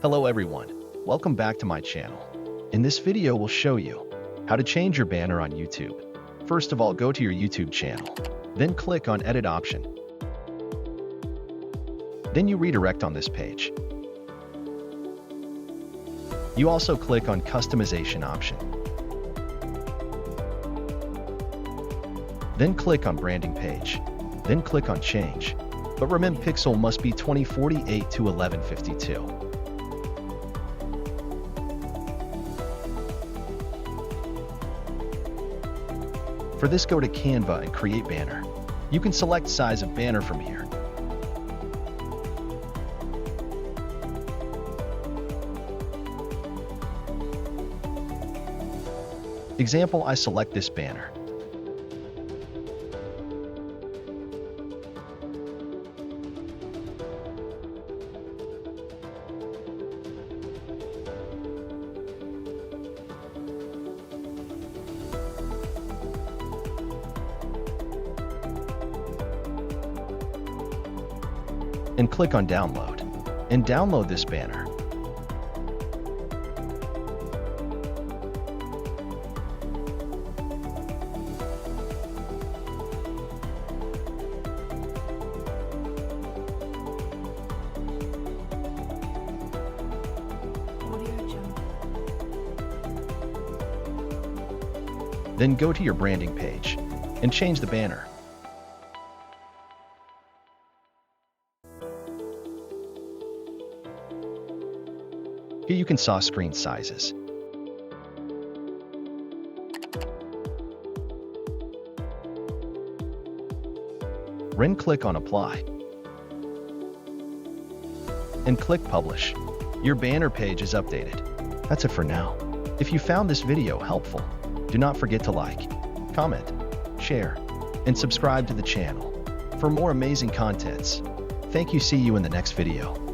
Hello everyone, welcome back to my channel. In this video we'll show you how to change your banner on YouTube. First of all, go to your YouTube channel, then click on Edit option. Then you redirect on this page. You also click on Customization option. Then click on Branding page. Then click on Change. But remember, pixel must be 2048 to 1152. For this, go to Canva and create banner. You can select size of banner from here. Example, I select this banner. And click on Download, and download this banner. Then go to your branding page and change the banner. Here you can saw screen sizes. Then click on Apply. And click Publish. Your banner page is updated. That's it for now. If you found this video helpful, do not forget to like, comment, share, and subscribe to the channel for more amazing contents. Thank you. See you in the next video.